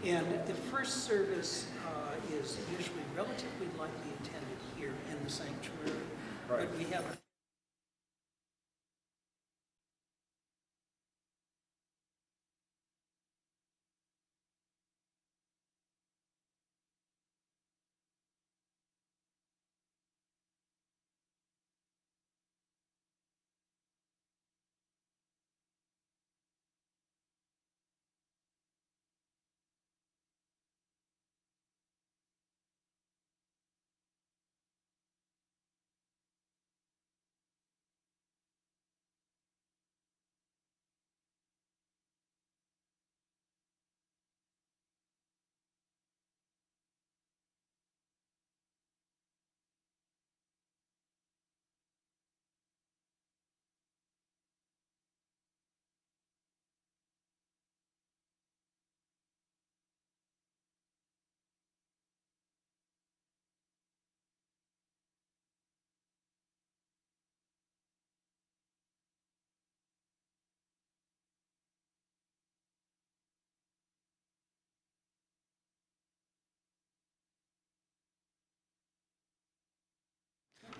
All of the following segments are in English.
And the first service is usually relatively lightly attended here in the sanctuary. Right. But we have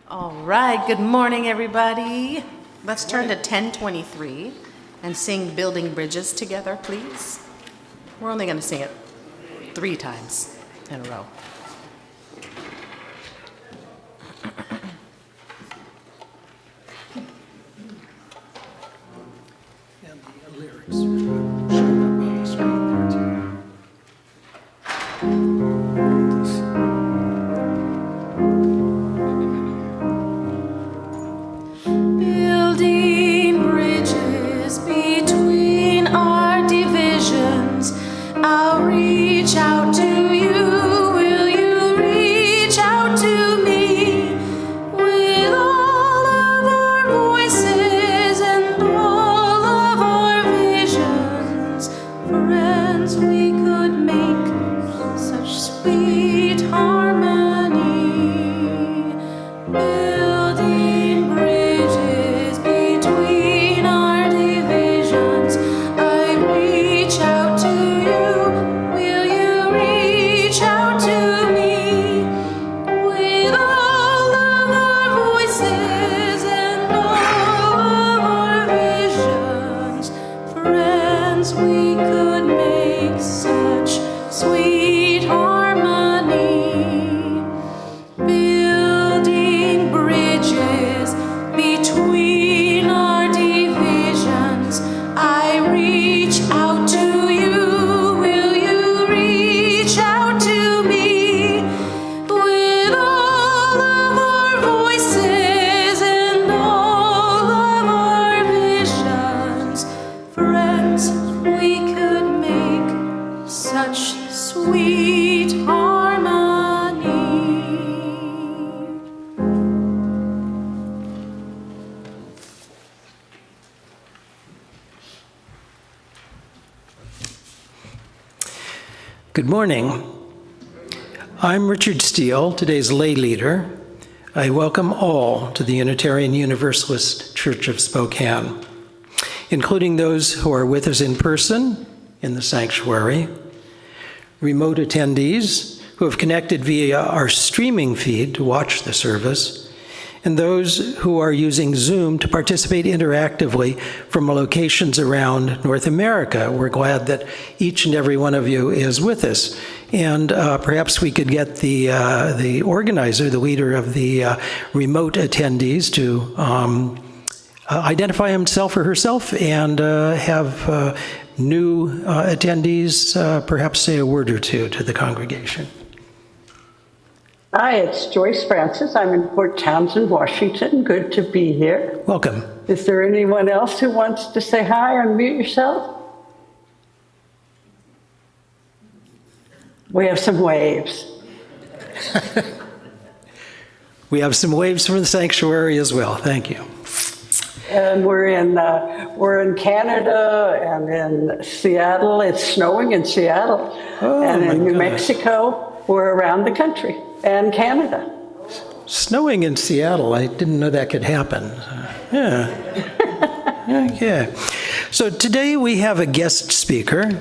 All right, good morning, everybody. Let's turn to 1023 and sing Building Bridges together, please. We're only going to sing it 3 times in a row. and the lyrics are showing up on the screen there too. Building bridges between our divisions. I'll reach out to you. Will you reach out to me? With all of our voices and all of our visions, friends, we could make such sweet harmony. Building bridges between our divisions. I reach out to you. Will you reach out to me? With all of our voices and all of our visions, friends, we could make such sweet harmony. Building bridges between our divisions. I reach out to you. Will you reach out to me? With all of our voices and all of our visions, friends, we could make such sweet harmony. Good morning. I'm Richard Steele, today's lay leader. I welcome all to the Unitarian Universalist Church of Spokane, including those who are with us in person in the sanctuary, remote attendees who have connected via our streaming feed to watch the service, and those who are using Zoom to participate interactively from locations around North America. We're glad that each and every one of you is with us. And perhaps we could get the organizer, the leader of the remote attendees, to identify himself or herself and have new attendees perhaps say a word or two to the congregation. Hi, it's Joyce Francis. I'm in Port Townsend, Washington. Good to be here. Welcome. Is there anyone else who wants to say hi or unmute yourself? We have some waves. We have some waves from the sanctuary as well. Thank you. And we're in Canada and in Seattle. It's snowing in Seattle. Oh, and in New goodness. Mexico, we're around the country and Canada. Snowing in Seattle, I didn't know that could happen. Yeah. Okay. So today we have a guest speaker,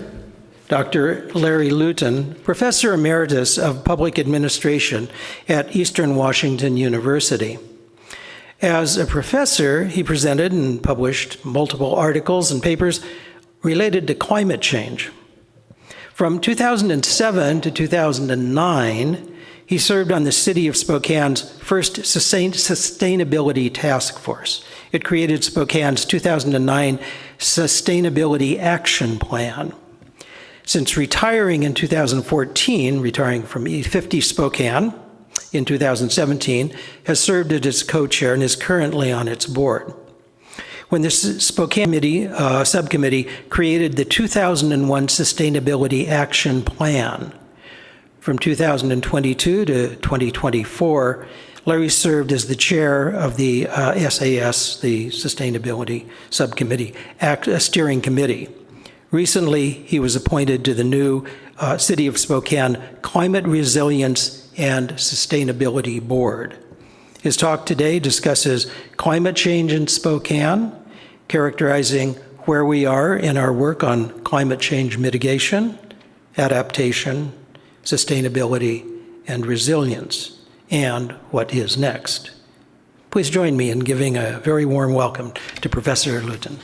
Dr. Larry Luton, Professor Emeritus of Public Administration at Eastern Washington University. As a professor, he presented and published multiple articles and papers related to climate change. From 2007 to 2009, he served on the City of Spokane's first Sustainability Task Force. It created Spokane's 2009 Sustainability Action Plan. Since retiring in 2014, retiring from E50 Spokane in 2017, has served as its co-chair and is currently on its board. When the Spokane Subcommittee created the 2001 Sustainability Action Plan, from 2022 to 2024, Larry served as the chair of the SAS, the Sustainability Subcommittee Steering Committee. Recently, he was appointed to the new City of Spokane Climate Resilience and Sustainability Board. His talk today discusses climate change in Spokane, characterizing where we are in our work on climate change mitigation, adaptation, sustainability, and resilience, and what is next. Please join me in giving a very warm welcome to Professor Luton.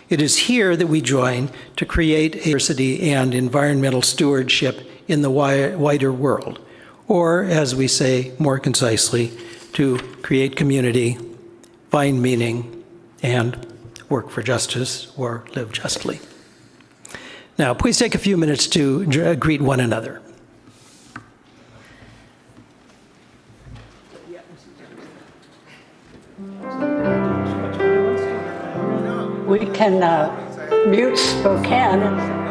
It is here that we join to create diversity and environmental stewardship in the wider world, or as we say more concisely, to create community, find meaning, and work for justice or live justly. Now, please take a few minutes to greet one another. We can mute Spokane.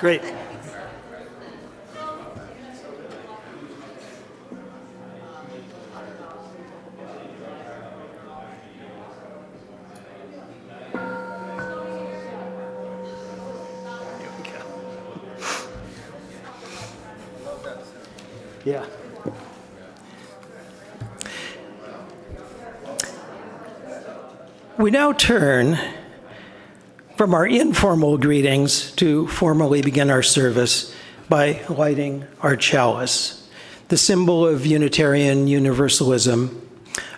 Great. There we go. Yeah. We now turn from our informal greetings to formally begin our service by lighting our chalice, the symbol of Unitarian Universalism,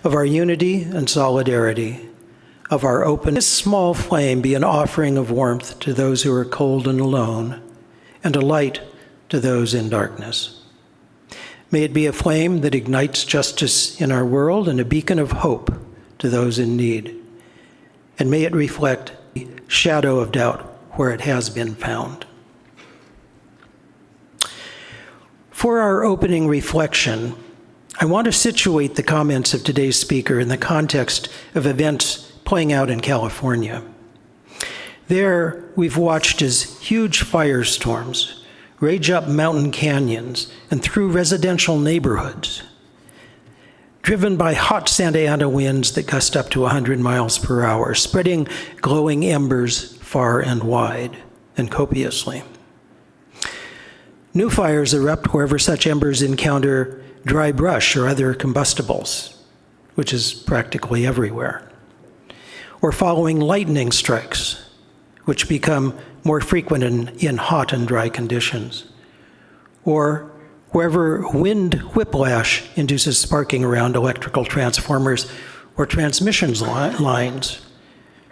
of our unity and solidarity, of our open. This small flame be an offering of warmth to those who are cold and alone, and a light to those in darkness. May it be a flame that ignites justice in our world and a beacon of hope to those in need. And may it reflect the shadow of doubt where it has been found. For our opening reflection, I want to situate the comments of today's speaker in the context of events playing out in California. There, we've watched as huge firestorms rage up mountain canyons and through residential neighborhoods, driven by hot Santa Ana winds that gust up to 100 miles per hour, spreading glowing embers far and wide and copiously. New fires erupt wherever such embers encounter dry brush or other combustibles, which is practically everywhere. Or following lightning strikes, which become more frequent in hot and dry conditions. Or wherever wind whiplash induces sparking around electrical transformers or transmission lines,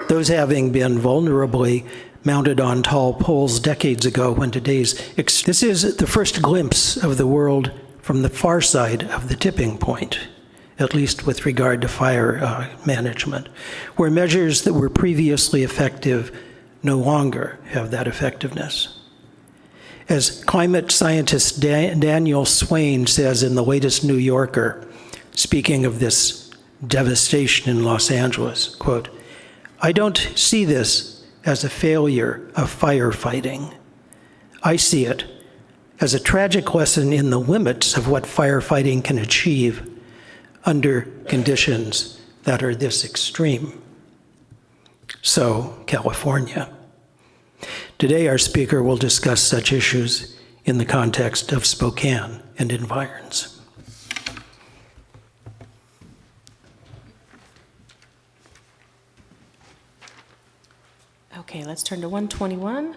those having been vulnerably mounted on tall poles decades ago when today's... This is the first glimpse of the world from the far side of the tipping point, at least with regard to fire management, where measures that were previously effective no longer have that effectiveness. As climate scientist Daniel Swain says in the latest New Yorker, speaking of this devastation in Los Angeles, quote, "I don't see this as a failure of firefighting. I see it as a tragic lesson in the limits of what firefighting can achieve under conditions that are this extreme." So, California. Today, our speaker will discuss such issues in the context of Spokane and environs. Okay, let's turn to 121.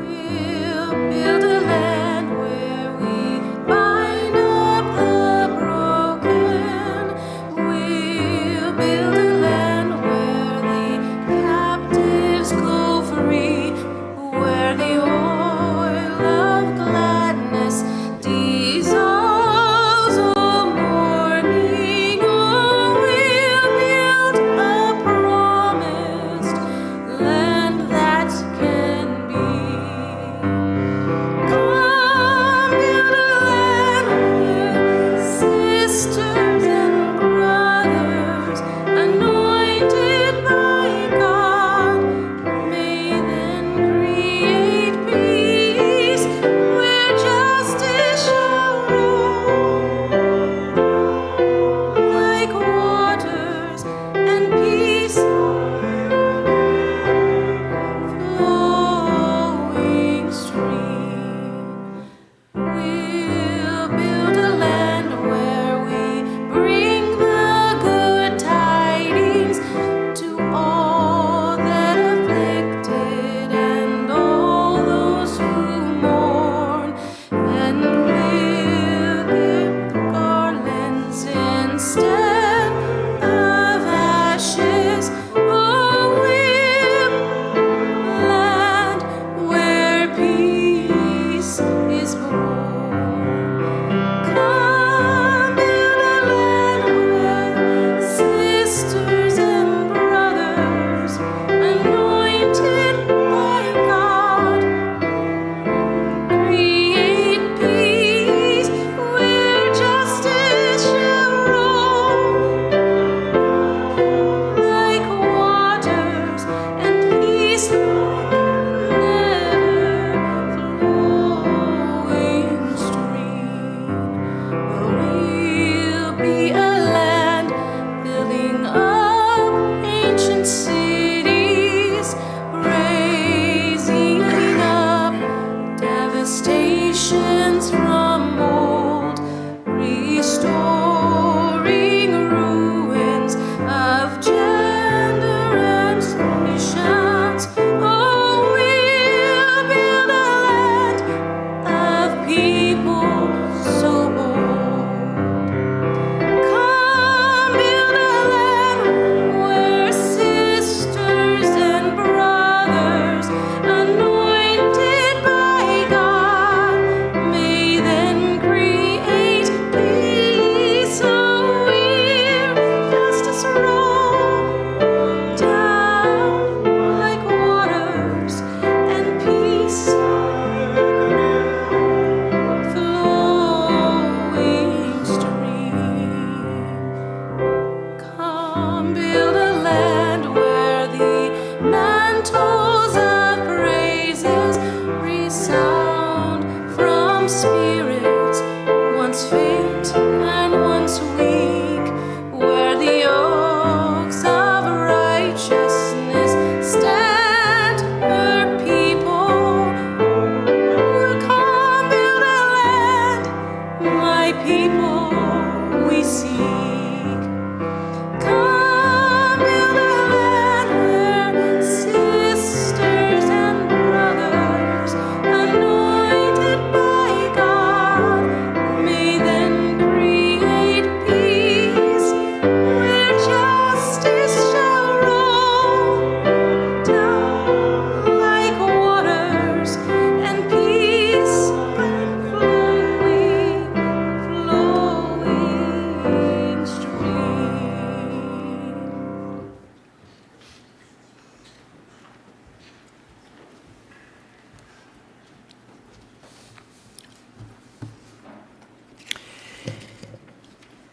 We'll build a land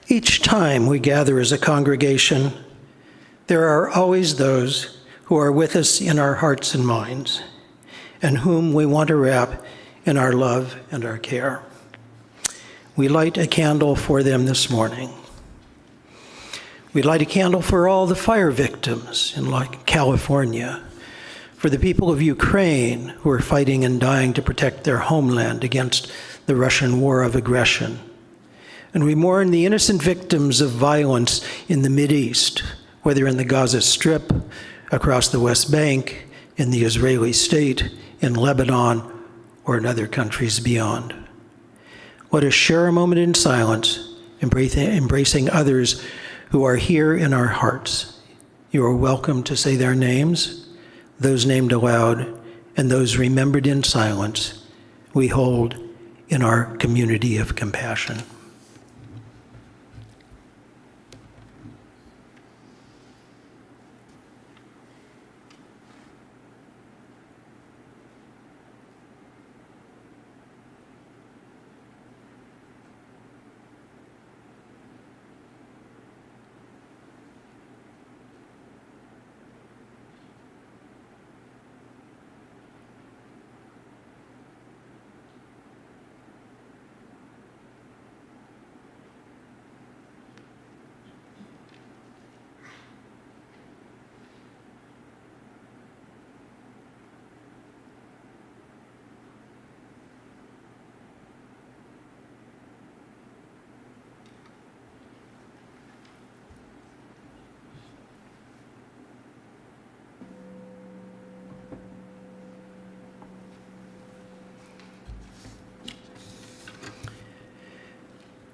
Each time we gather as a congregation, there are always those who are with us in our hearts and minds, and whom we want to wrap in our love and our care. We light a candle for them this morning. We light a candle for all the fire victims in California, for the people of Ukraine who are fighting and dying to protect their homeland against the Russian war of aggression. And we mourn the innocent victims of violence in the Mideast, whether in the Gaza Strip, across the West Bank, in the Israeli state, in Lebanon, or in other countries beyond. Let us share a moment in silence, embracing others who are here in our hearts. You are welcome to say their names, those named aloud, and those remembered in silence we hold in our community of compassion.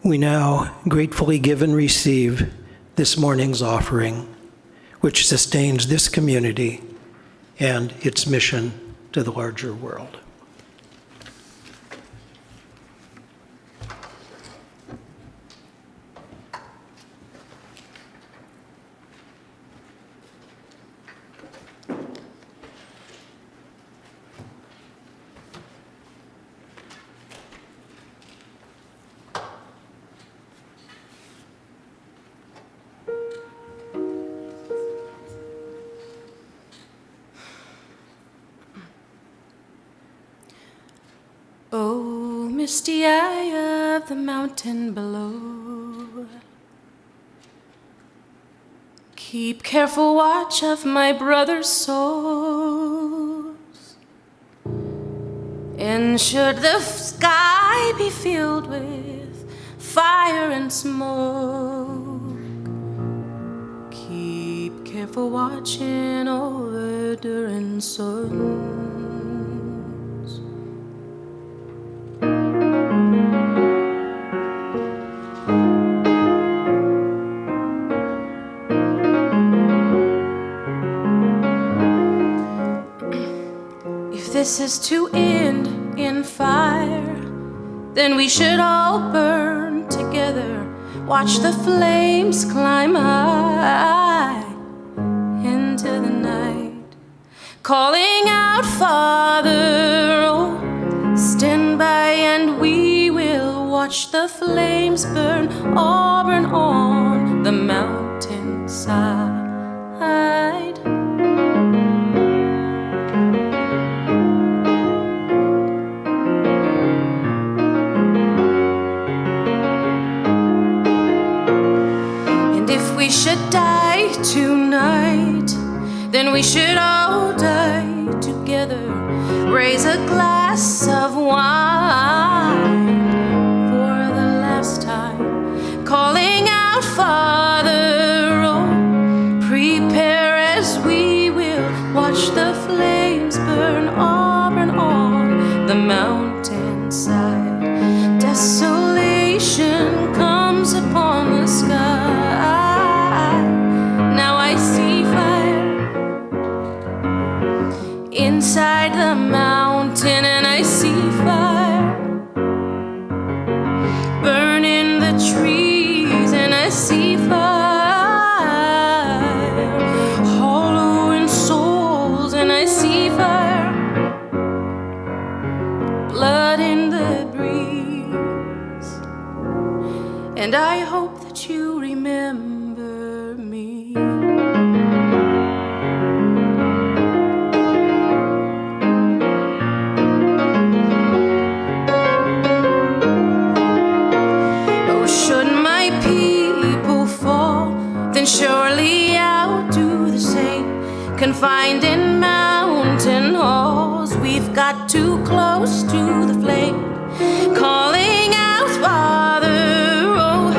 We now gratefully give and receive this morning's offering, which sustains this community and its mission to the larger world. misty eye of the mountain below. Keep careful watch of my brother's souls. And should the sky be filled with fire and smoke, keep careful watching over during sons. This is to end in fire, then we should all burn together. Watch the flames climb high into the night, calling out, Father, oh, stand by and we will watch the flames burn auburn on the mountainside. We should die tonight, then we should all die together. Raise a glass of wine for the last time, calling out, Father, oh, prepare as we will watch the flames burn auburn on the mountainside. Desolation comes upon the sky. Inside the mountain, and I see fire burning the trees, and I see fire hollowing souls, and I see fire, blood in the breeze, and I hope that you remember me. Surely I'll do the same. Confined in mountain halls, we've got too close to the flame. Calling out, Father, oh,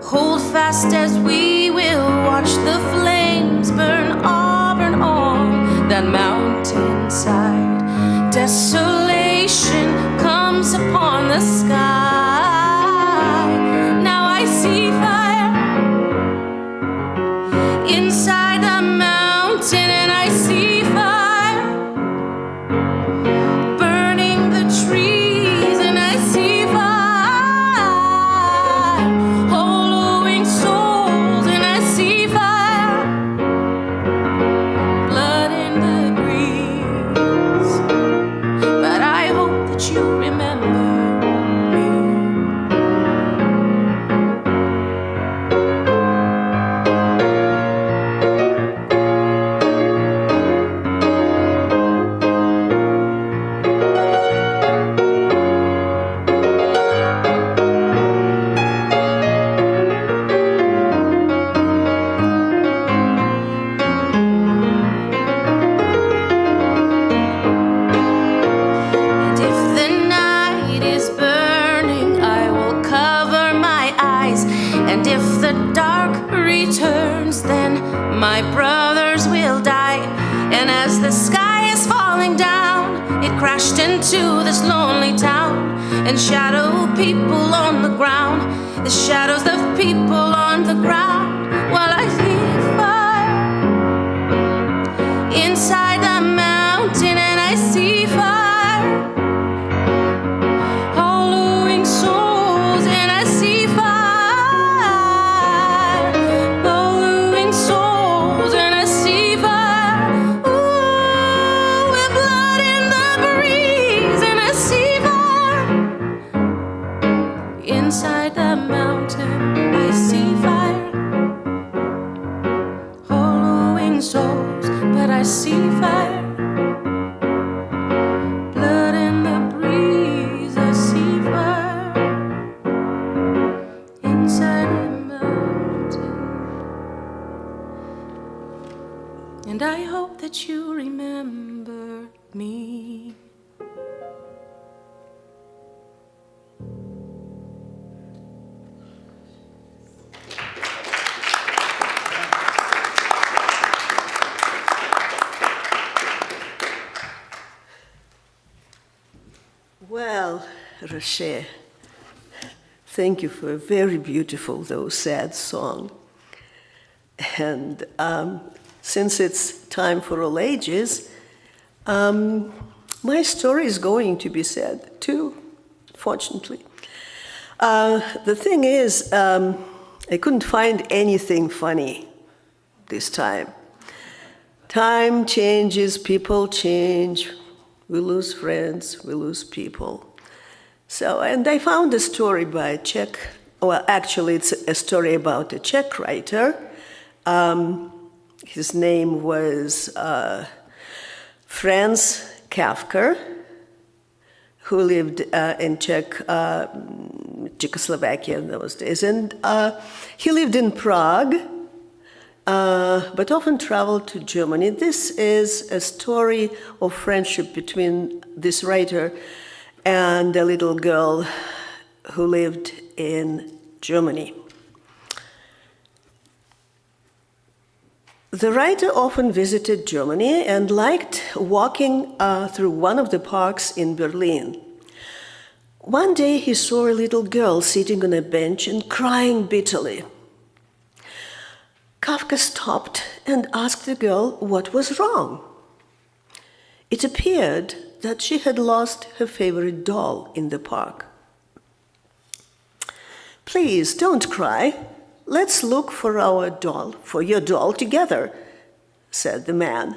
hold fast as we will watch the flames burn auburn on that mountainside. Desolation comes upon the sky. Now I see fire inside the mountain, and I see fire burning the trees, and I see fire hollowing souls, and I see fire, blood in the breeze, but I hope that you remember me. My brothers will die, and as the sky is falling down, it crashed into this lonely town, and shadow people on the ground, the shadows of people on the ground, while I see fire inside the mountain, and I see fire hollowing souls, and I see fire hollowing souls, and I see fire, ooh, with blood in the breeze, and I see fire inside the mountain. I see fire hollowing souls, but I see fire me. Well, Rocher, thank you for a very beautiful, though sad song. And since it's time for all ages, my story is going to be sad too, fortunately. The thing is, I couldn't find anything funny this time. Time changes, people change. We lose friends, we lose people. So, and I found a story by a Czech, well, actually it's a story about a Czech writer. His name was Franz Kafka, who lived in Czechoslovakia in those days. And he lived in Prague, but often traveled to Germany. This is a story of friendship between this writer and a little girl who lived in Germany. The writer often visited Germany and liked walking through one of the parks in Berlin. One day he saw a little girl sitting on a bench and crying bitterly. Kafka stopped and asked the girl what was wrong. It appeared that she had lost her favorite doll in the park. "Please, don't cry. Let's look for your doll together," said the man.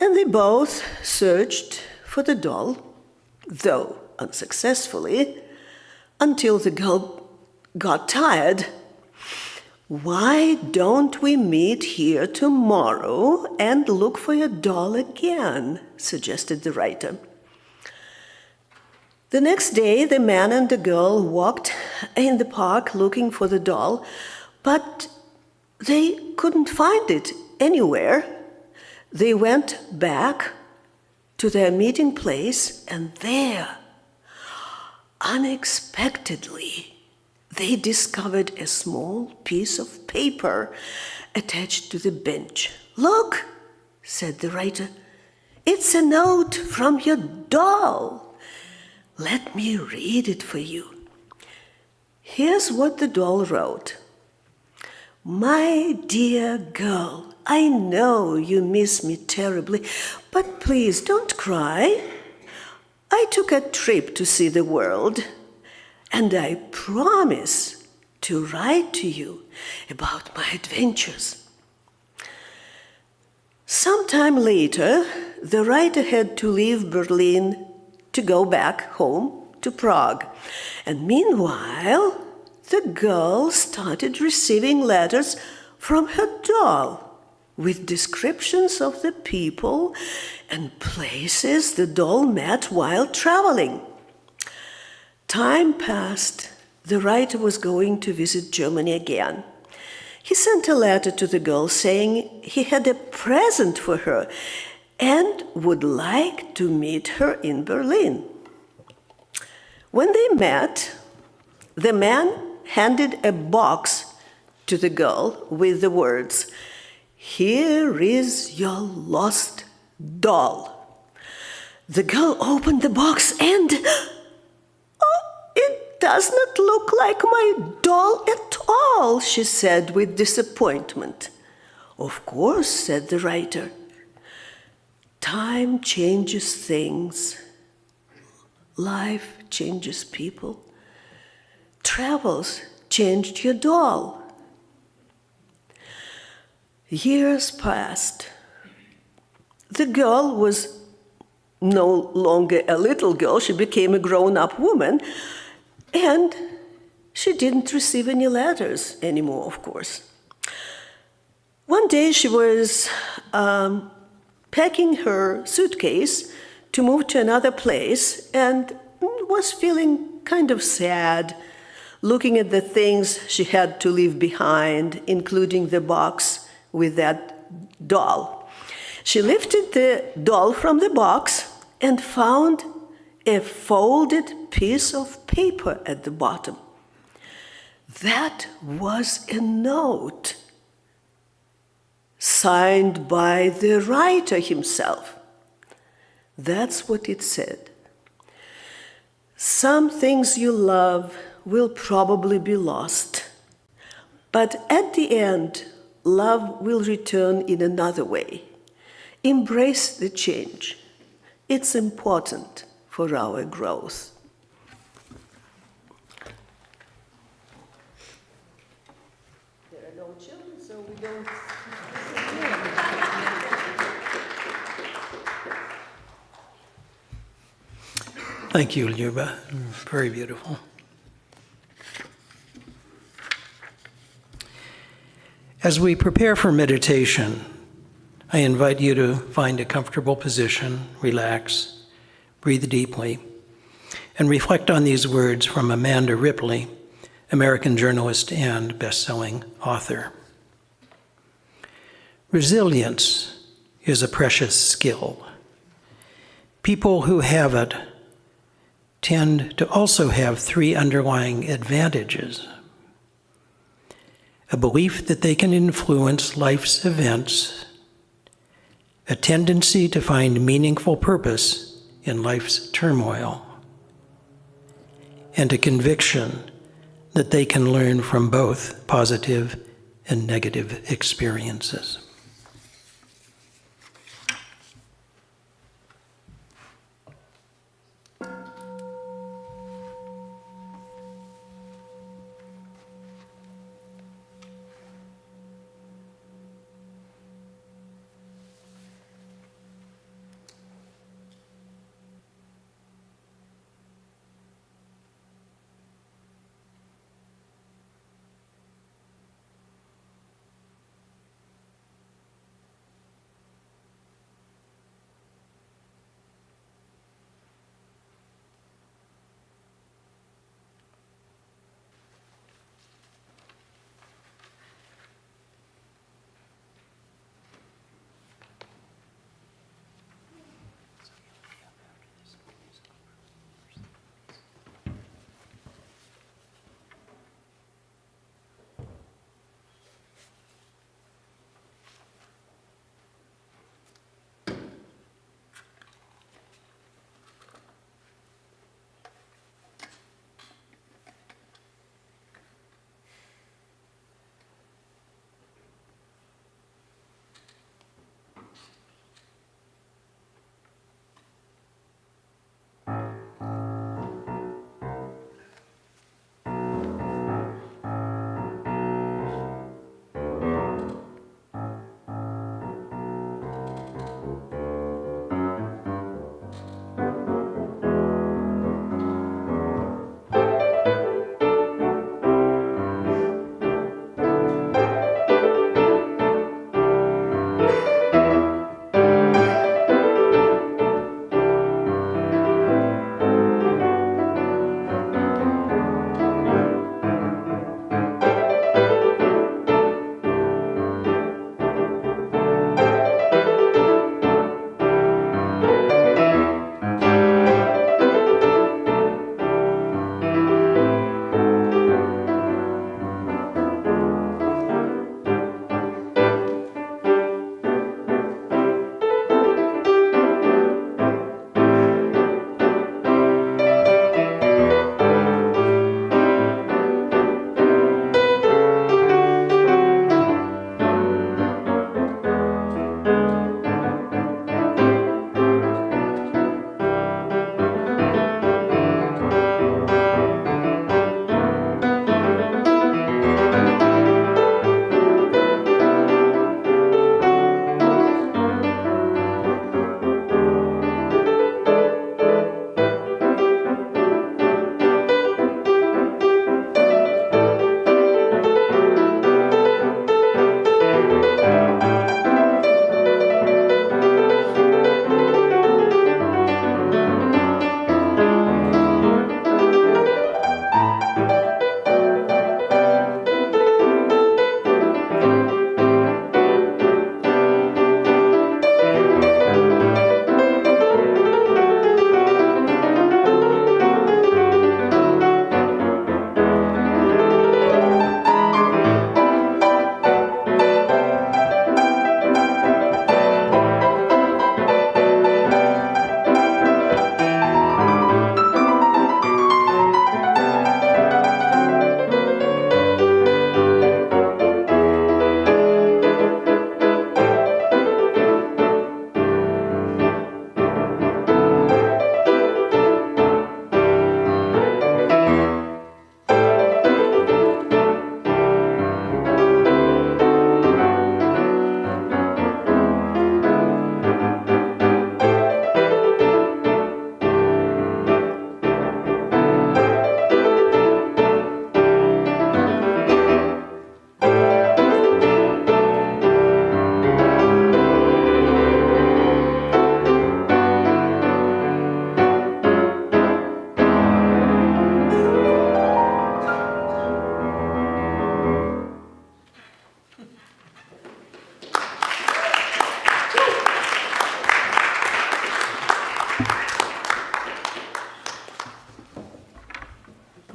And they both searched for the doll, though unsuccessfully, until the girl got tired. "Why don't we meet here tomorrow and look for your doll again?" suggested the writer. The next day, the man and the girl walked in the park looking for the doll, but they couldn't find it anywhere. They went back to their meeting place, and there, unexpectedly, they discovered a small piece of paper attached to the bench. "Look," said the writer, "it's a note from your doll. Let me read it for you." Here's what the doll wrote. "My dear girl, I know you miss me terribly, but please don't cry. I took a trip to see the world, and I promise to write to you about my adventures." Sometime later, the writer had to leave Berlin to go back home to Prague. And meanwhile, the girl started receiving letters from her doll with descriptions of the people and places the doll met while traveling. Time passed. The writer was going to visit Germany again. He sent a letter to the girl saying he had a present for her and would like to meet her in Berlin. When they met, the man handed a box to the girl with the words, "Here is your lost doll." The girl opened the box and, "Oh, it does not look like my doll at all," she said with disappointment. "Of course," said the writer. "Time changes things. Life changes people. Travels changed your doll." Years passed. The girl was no longer a little girl. She became a grown-up woman, and she didn't receive any letters anymore, of course. One day she was packing her suitcase to move to another place and was feeling kind of sad, looking at the things she had to leave behind, including the box with that doll. She lifted the doll from the box and found a folded piece of paper at the bottom. That was a note signed by the writer himself. That's what it said. Some things you love will probably be lost, but at the end, love will return in another way. Embrace the change. It's important for our growth. There are no children, so we don't. Thank you, Luba. Very beautiful. As we prepare for meditation, I invite you to find a comfortable position, relax, breathe deeply, and reflect on these words from Amanda Ripley, American journalist and best-selling author. Resilience is a precious skill. People who have it tend to also have three underlying advantages: a belief that they can influence life's events, a tendency to find meaningful purpose in life's turmoil, and a conviction that they can learn from both positive and negative experiences.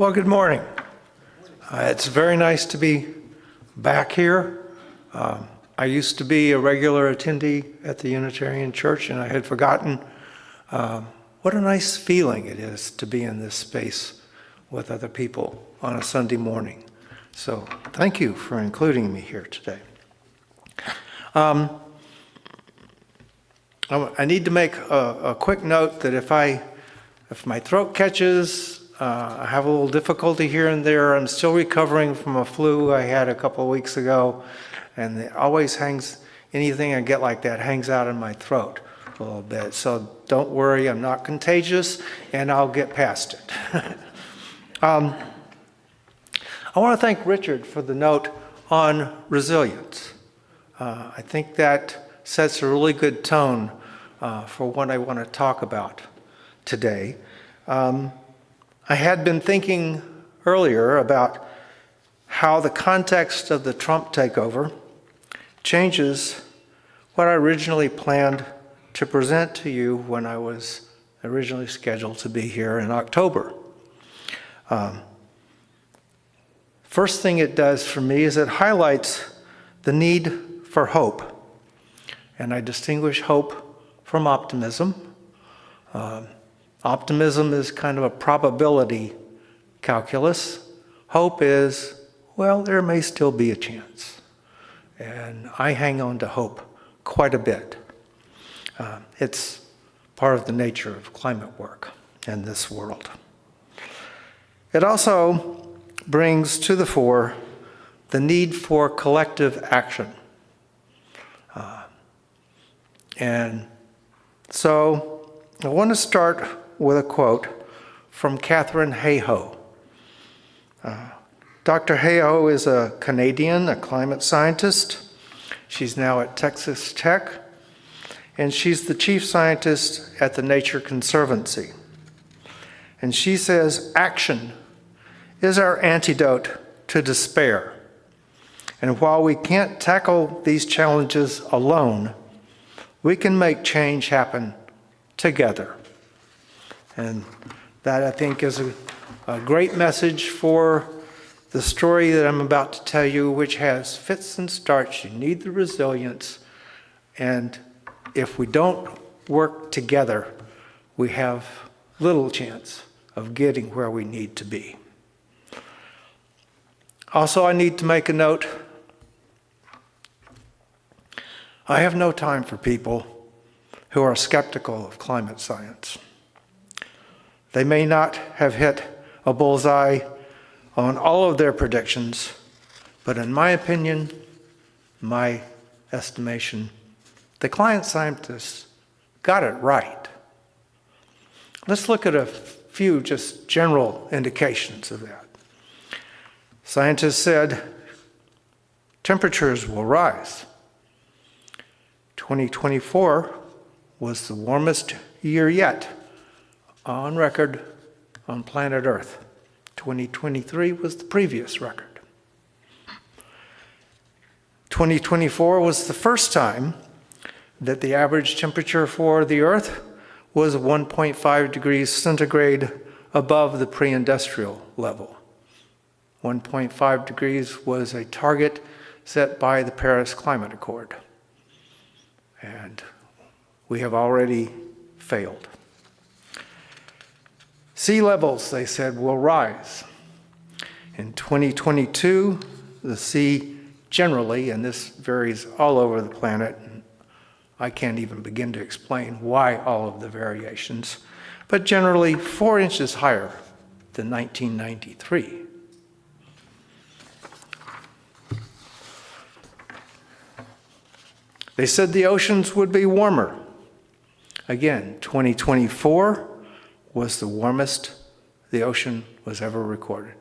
Well, good morning. It's very nice to be back here. I used to be a regular attendee at the Unitarian Church, and I had forgotten what a nice feeling it is to be in this space with other people on a Sunday morning. So thank you for including me here today. I need to make a quick note that if my throat catches, I have a little difficulty here and there. I'm still recovering from a flu I had a couple of weeks ago, and it always anything I get like that hangs out in my throat a little bit. So don't worry, I'm not contagious, and I'll get past it. I want to thank Richard for the note on resilience. I think that sets a really good tone for what I want to talk about today. I had been thinking earlier about how the context of the Trump takeover changes what I originally planned to present to you when I was originally scheduled to be here in October. First thing it does for me is it highlights the need for hope. And I distinguish hope from optimism. Optimism is kind of a probability calculus. Hope is, well, there may still be a chance. And I hang on to hope quite a bit. It's part of the nature of climate work in this world. It also brings to the fore the need for collective action. And so I want to start with a quote from Katharine Hayhoe. Dr. Hayhoe is a Canadian, a climate scientist. She's now at Texas Tech, and she's the chief scientist at the Nature Conservancy. And she says, action is our antidote to despair. And while we can't tackle these challenges alone, we can make change happen together. And that, I think, is a great message for the story that I'm about to tell you, which has fits and starts. You need the resilience. And if we don't work together, we have little chance of getting where we need to be. Also, I need to make a note. I have no time for people who are skeptical of climate science. They may not have hit a bullseye on all of their predictions, but in my opinion, my estimation, the climate scientists got it right. Let's look at a few just general indications of that. Scientists said temperatures will rise. 2024 was the warmest year yet on record on planet Earth. 2023 was the previous record. 2024 was the first time that the average temperature for the Earth was 1.5 degrees centigrade above the pre-industrial level. 1.5 degrees was a target set by the Paris Climate Accord. And we have already failed. Sea levels, they said, will rise. In 2022, the sea generally, and this varies all over the planet, and I can't even begin to explain why all of the variations, but generally 4 inches higher than 1993. They said the oceans would be warmer. Again, 2024 was the warmest the ocean was ever recorded.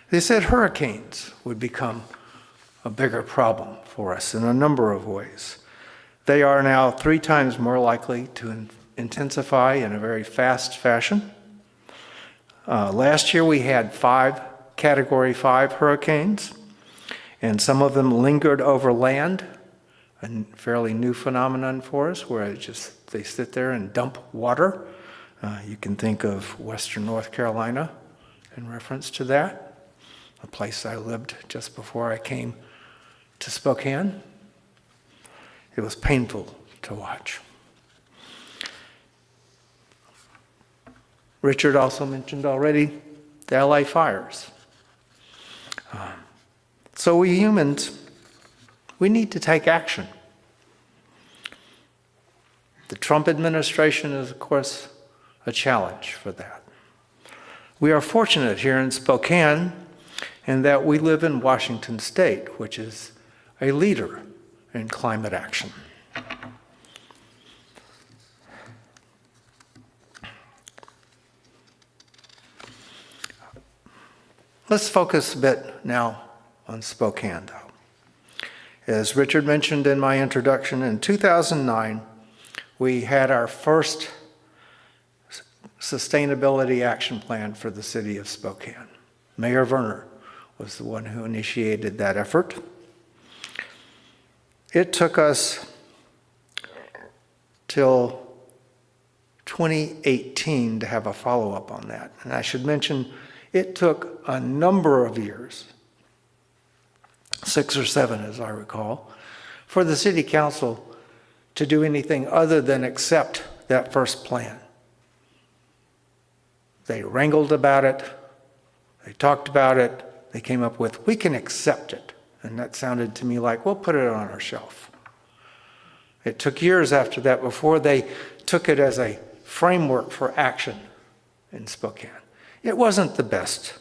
They said hurricanes would become a bigger problem for us in a number of ways. They are now 3 times more likely to intensify in a very fast fashion. Last year we had 5 Category 5 hurricanes, and some of them lingered over land. A fairly new phenomenon for us, where they sit there and dump water. You can think of Western North Carolina in reference to that, a place I lived just before I came to Spokane. It was painful to watch. Richard also mentioned already the LA fires. So we humans, we need to take action. The Trump administration is, of course, a challenge for that. We are fortunate here in Spokane in that we live in Washington State, which is a leader in climate action. Let's focus a bit now on Spokane, though. As Richard mentioned in my introduction, in 2009, we had our first Sustainability Action Plan for the city of Spokane. Mayor Werner was the one who initiated that effort. It took us till 2018 to have a follow-up on that. And I should mention, it took a number of years, 6 or 7 as I recall, for the city council to do anything other than accept that first plan. They wrangled about it, they talked about it, they came up with, we can accept it. And that sounded to me like, we'll put it on our shelf. It took years after that before they took it as a framework for action in Spokane. It wasn't the best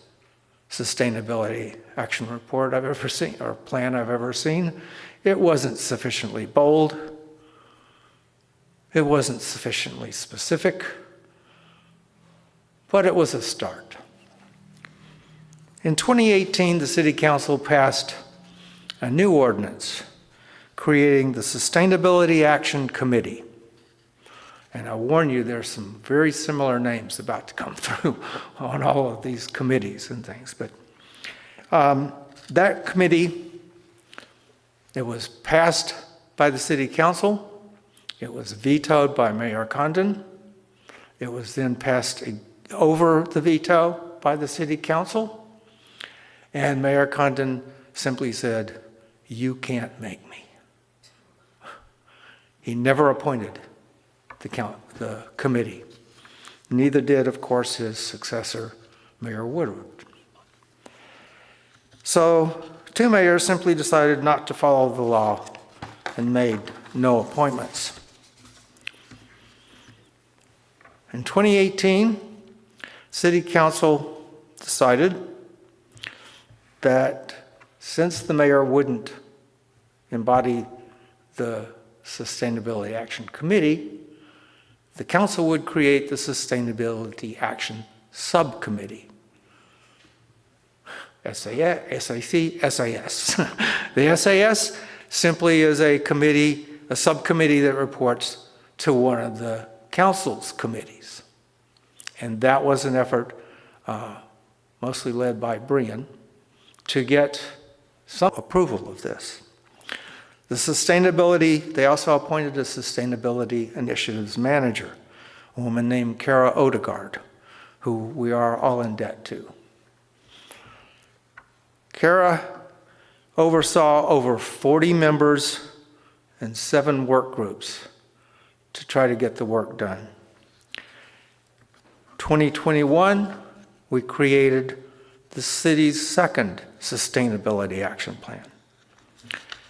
sustainability action report I've ever seen, or plan I've ever seen. It wasn't sufficiently bold. It wasn't sufficiently specific. But it was a start. In 2018, the City Council passed a new ordinance creating the Sustainability Action Committee. And I warn you, there's some very similar names about to come through on all of these committees and things. But that committee, it was passed by the City Council. It was vetoed by Mayor Condon. It was then passed over the veto by the City Council. And Mayor Condon simply said, "You can't make me." He never appointed the committee. Neither did, of course, his successor, Mayor Woodward. So, 2 mayors simply decided not to follow the law and made no appointments. In 2018, City Council decided that since the mayor wouldn't embody the Sustainability Action Committee, the council would create the Sustainability Action Subcommittee. SAC, SAS. The SAS simply is a committee, a subcommittee that reports to one of the council's committees. And that was an effort, mostly led by Brian, to get some approval of this. They also appointed a Sustainability Initiatives Manager, a woman named Kara Odegaard, who we are all in debt to. Kara oversaw over 40 members and 7 work groups to try to get the work done. 2021, we created the city's second Sustainability Action Plan.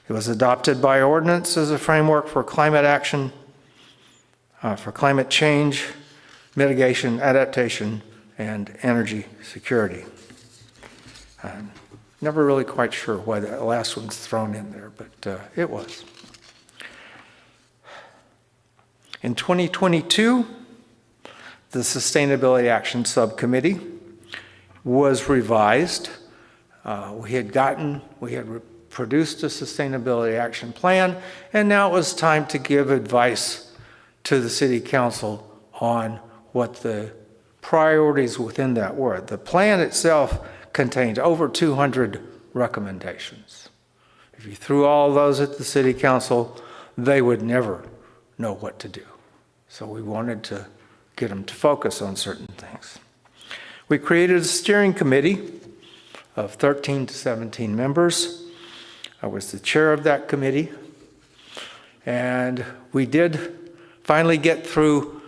It was adopted by ordinance as a framework for climate action, for climate change, mitigation, adaptation, and energy security. I'm never really quite sure why that last one's thrown in there, but it was. In 2022, the Sustainability Action Subcommittee was revised. We had produced a Sustainability Action Plan, and now it was time to give advice to the City Council on what the priorities within that were. The plan itself contained over 200 recommendations. If you threw all those at the City Council, they would never know what to do. So we wanted to get them to focus on certain things. We created a steering committee of 13 to 17 members. I was the chair of that committee. And we did finally get through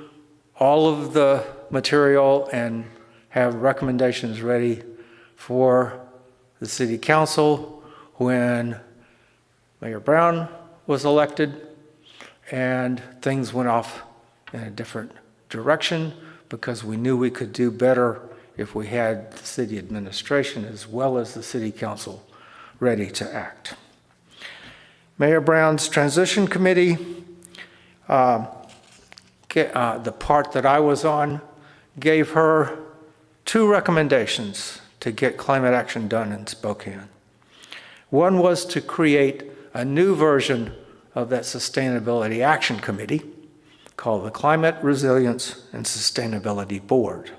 all of the material and have recommendations ready for the city council when Mayor Brown was elected, and things went off in a different direction because we knew we could do better if we had the city administration as well as the city council ready to act. Mayor Brown's transition committee, the part that I was on, gave her 2 recommendations to get climate action done in Spokane. One was to create a new version of that Sustainability Action Committee called the Climate Resilience and Sustainability Board.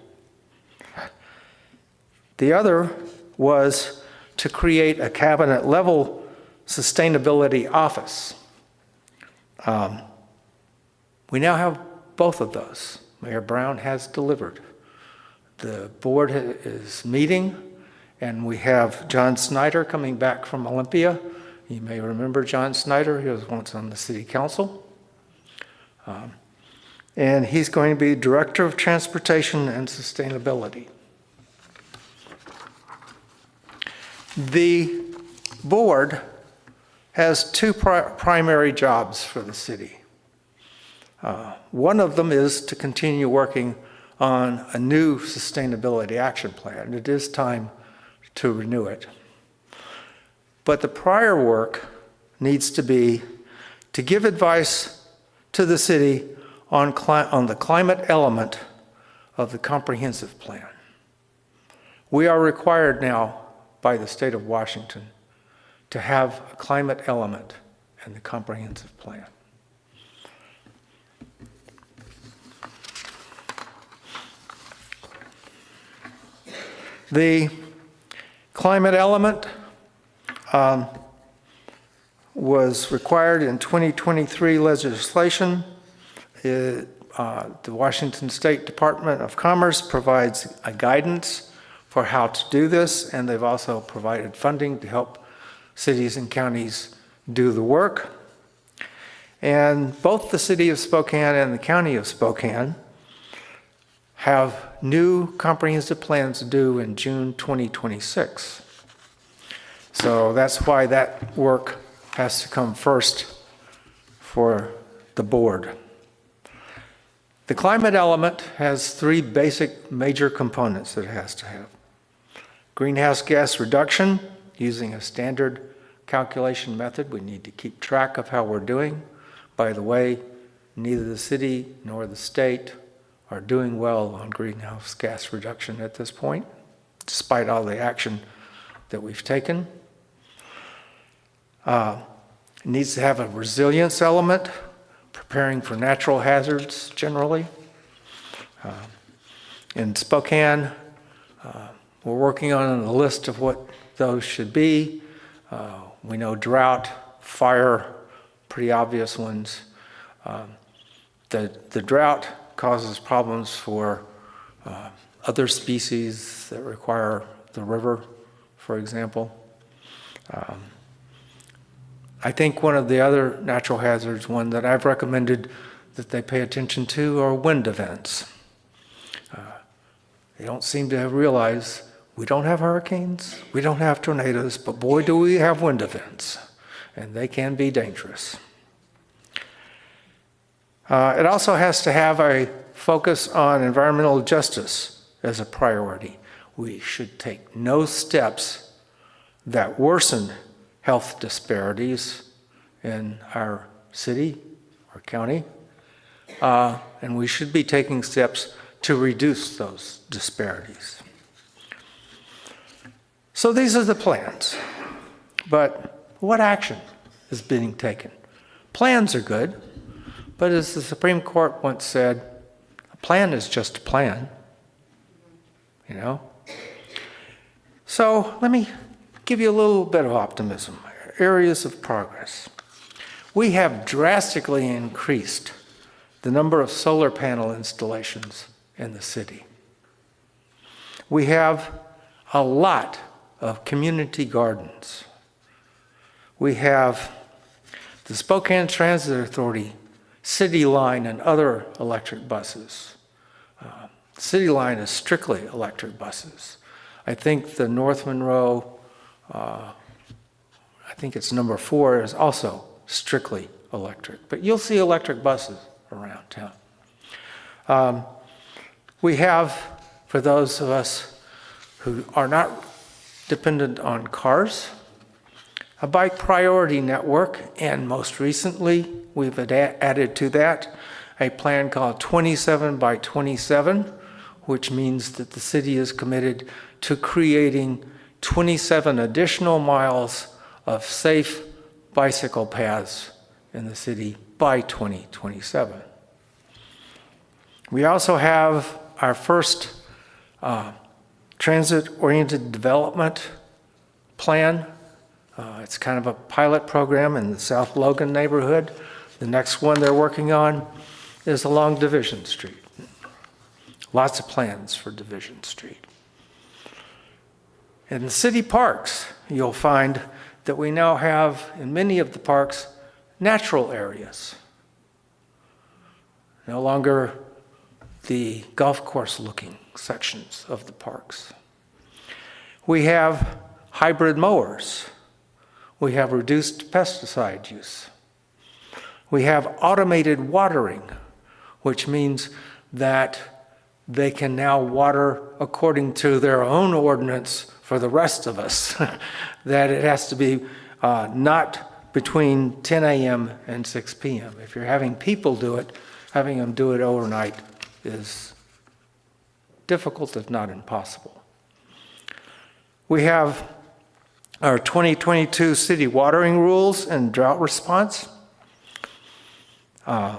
The other was to create a cabinet-level sustainability office. We now have both of those. Mayor Brown has delivered. The board is meeting, and we have John Snyder coming back from Olympia. You may remember John Snyder. He was once on the city council. And he's going to be Director of Transportation and Sustainability. The board has 2 primary jobs for the city. One of them is to continue working on a new sustainability action plan. It is time to renew it. But the prior work needs to be to give advice to the city on the climate element of the comprehensive plan. We are required now by the state of Washington to have a climate element in the comprehensive plan. The climate element was required in 2023 legislation. The Washington State Department of Commerce provides a guidance for how to do this, and they've also provided funding to help cities and counties do the work. And both the city of Spokane and the county of Spokane have new comprehensive plans due in June 2026. So that's why that work has to come first for the board. The climate element has 3 basic major components that it has to have. Greenhouse gas reduction, using a standard calculation method. We need to keep track of how we're doing. By the way, neither the city nor the state are doing well on greenhouse gas reduction at this point, despite all the action that we've taken. It needs to have a resilience element, preparing for natural hazards generally. In Spokane, we're working on a list of what those should be. We know drought, fire, pretty obvious ones. The drought causes problems for other species that require the river, for example. I think one of the other natural hazards, one that I've recommended that they pay attention to, are wind events. They don't seem to have realized we don't have hurricanes, we don't have tornadoes, but boy, do we have wind events, and they can be dangerous. It also has to have a focus on environmental justice as a priority. We should take no steps that worsen health disparities in our city or county, and we should be taking steps to reduce those disparities. So these are the plans, but what action is being taken? Plans are good, but as the Supreme Court once said, a plan is just a plan, you know? So let me give you a little bit of optimism, areas of progress. We have drastically increased the number of solar panel installations in the city. We have a lot of community gardens. We have the Spokane Transit Authority, City Line, and other electric buses. City Line is strictly electric buses. I think the North Monroe, I think it's number 4, is also strictly electric. But you'll see electric buses around town. We have, for those of us who are not dependent on cars, a bike priority network, and most recently, we've added to that a plan called 27 by 27, which means that the city is committed to creating 27 additional miles of safe bicycle paths in the city by 2027. We also have our first transit-oriented development plan. It's kind of a pilot program in the South Logan neighborhood. The next one they're working on is along Division Street. Lots of plans for Division Street. In the city parks, you'll find that we now have, in many of the parks, natural areas. No longer the golf course looking sections of the parks. We have hybrid mowers. We have reduced pesticide use. We have automated watering, which means that they can now water according to their own ordinance for the rest of us, that it has to be not between 10 a.m. and 6 p.m. If you're having people do it, having them do it overnight is difficult, if not impossible. We have our 2022 city watering rules and drought response. I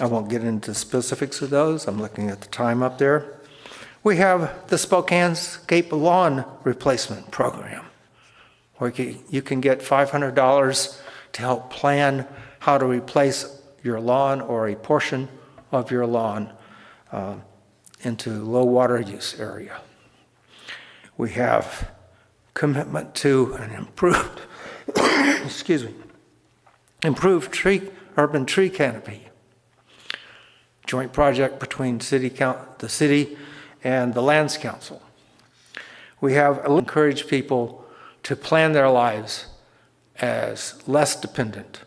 won't get into specifics of those. I'm looking at the time up there. We have the Spokanescape Lawn Replacement Program, where you can get $500 to help plan how to replace your lawn or a portion of your lawn into low water use area. We have commitment to an improved, improved urban tree canopy. Joint project between the city and the Lands Council. We have encouraged people to plan their lives as less dependent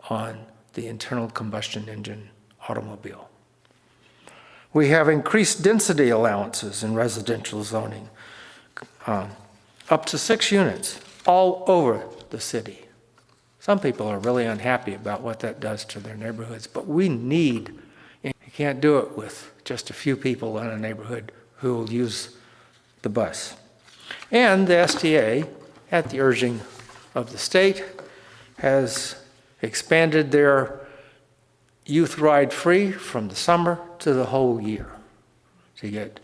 on the internal combustion engine automobile. We have increased density allowances in residential zoning, up to 6 units all over the city. Some people are really unhappy about what that does to their neighborhoods, but we need. You can't do it with just a few people in a neighborhood who will use the bus. And the STA, at the urging of the state, has expanded their youth ride free from the summer to the whole year to get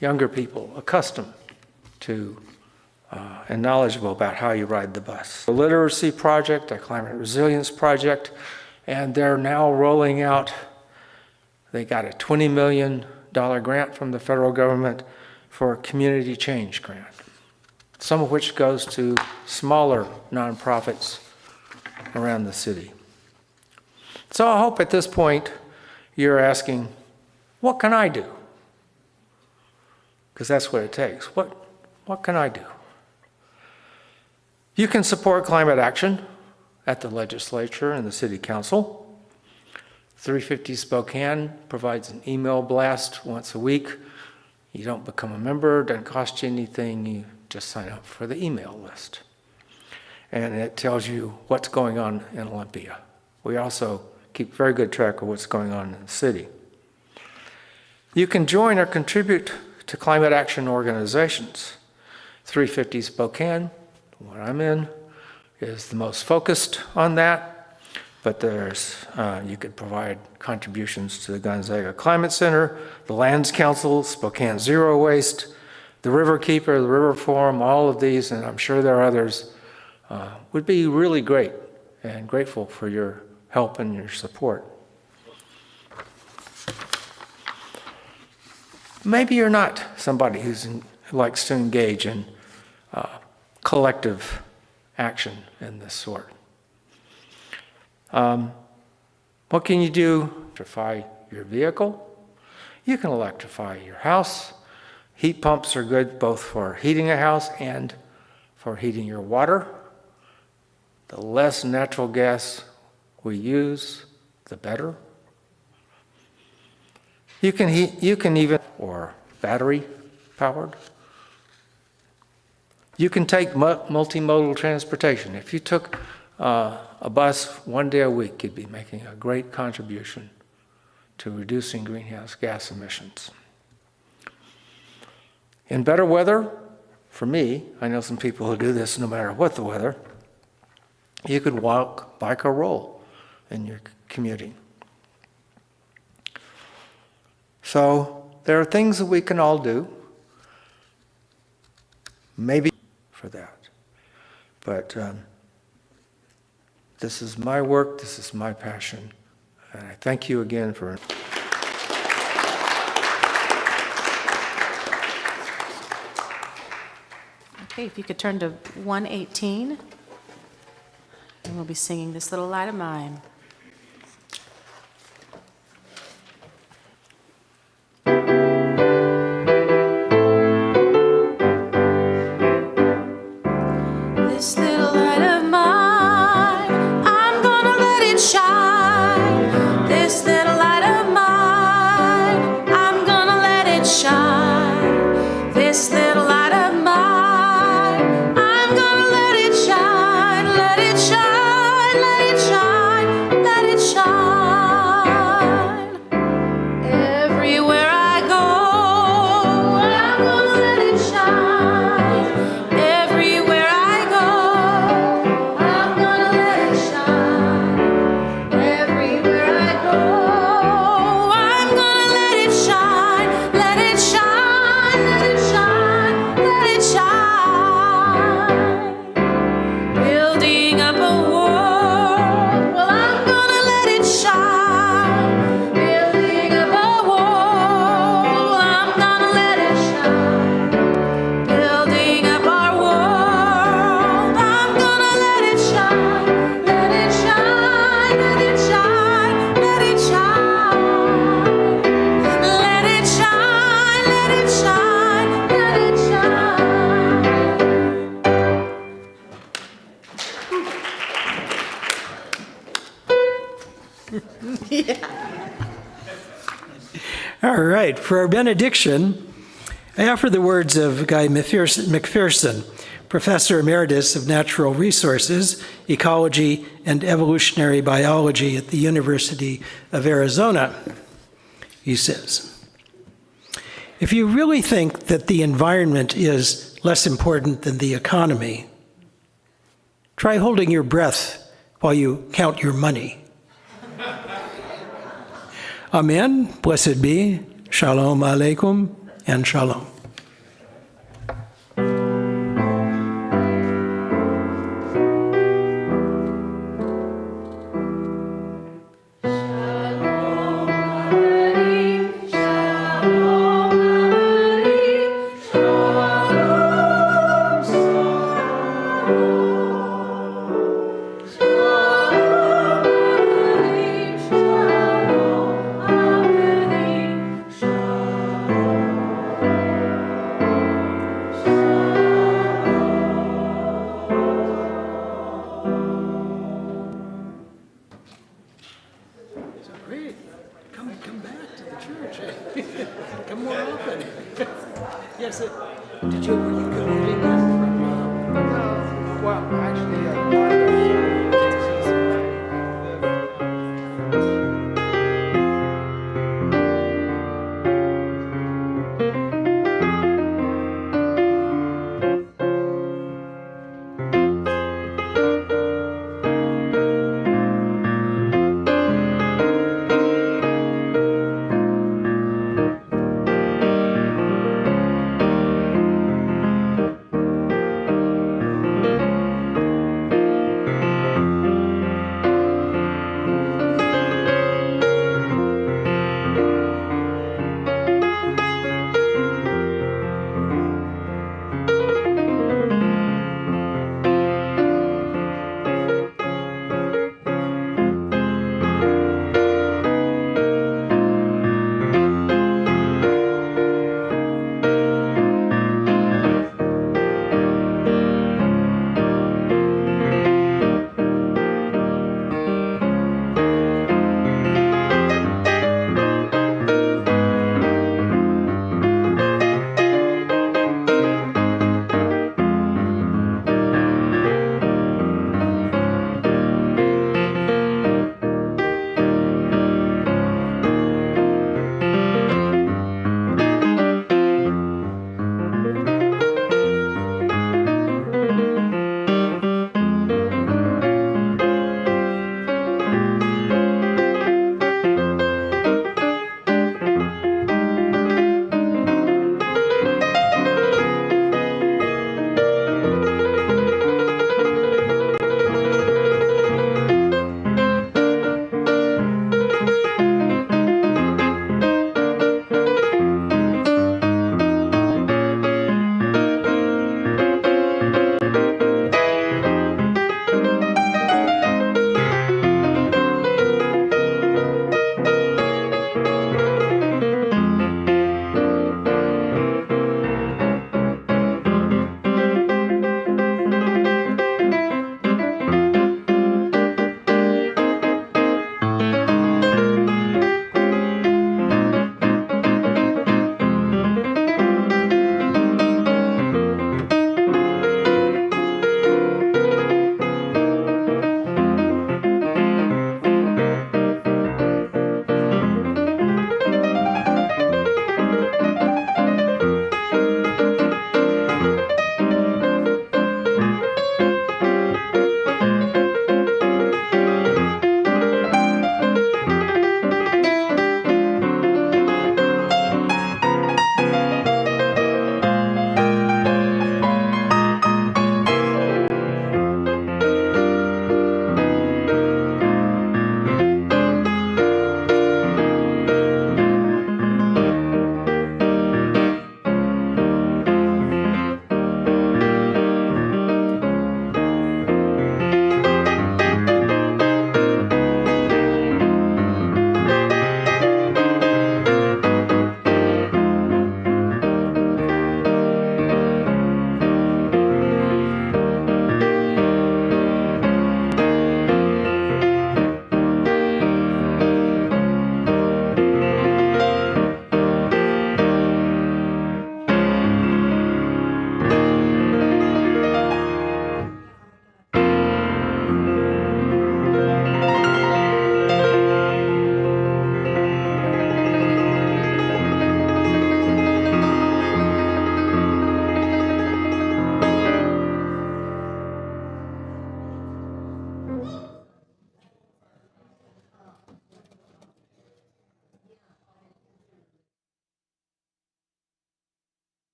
younger people accustomed to and knowledgeable about how you ride the bus. A literacy project, a climate resilience project, and they're now rolling out. They got a $20 million grant from the federal government for a community change grant, some of which goes to smaller nonprofits around the city. So I hope at this point you're asking, what can I do? Because that's what it takes. What can I do? You can support climate action at the legislature and the city council. 350 Spokane provides an email blast once a week. You don't become a member, doesn't cost you anything, you just sign up for the email list. And it tells you what's going on in Olympia. We also keep very good track of what's going on in the city. You can join or contribute to climate action organizations. 350 Spokane, what I'm in, is the most focused on that. But there's, you could provide contributions to the Gonzaga Climate Center, the Lands Council, Spokane Zero Waste, the River Keeper, the River Forum, all of these, and I'm sure there are others, would be really great and grateful for your help and your support. Maybe you're not somebody who likes to engage in collective action in this sort. What can you do? Electrify your vehicle. You can electrify your house. Heat pumps are good both for heating a house and for heating your water. The less natural gas we use, the better. You can even, or battery powered. You can take multimodal transportation. If you took a bus one day a week, you'd be making a great contribution to reducing greenhouse gas emissions. In better weather, for me, I know some people who do this no matter what the weather, you could walk, bike, or roll in your commuting. So there are things that we can all do, maybe for that. But this is my work, this is my passion, and I thank you again for... Okay, if you could turn to 118, and we'll be singing This Little Light of Mine. This little light of mine, I'm gonna let it shine. This little light of mine, I'm gonna let it shine. This little light of mine, I'm gonna let it shine, let it shine, let it shine, let it shine. Everywhere I go, I'm gonna let it shine. Everywhere I go, I'm gonna let it shine. Everywhere I go, I'm gonna let it shine, let it shine, let it shine, let it shine. Building up a world, well, I'm gonna let it shine. Building up a wall, I'm gonna let it shine. Building up our world, I'm gonna let it shine. Let it shine, let it shine, let it shine. Let it shine, let it shine, let it All right, for our benediction, I offer the words of Guy McPherson, Professor Emeritus of Natural Resources, Ecology, and Evolutionary Biology at the University of Arizona. He says, "If you really think that the environment is less important than the economy, try holding your breath while you count your money." Amen. Blessed be. Shalom Aleichem and Shalom. Great. Come back to the church. Come more often. Yes, were you committed?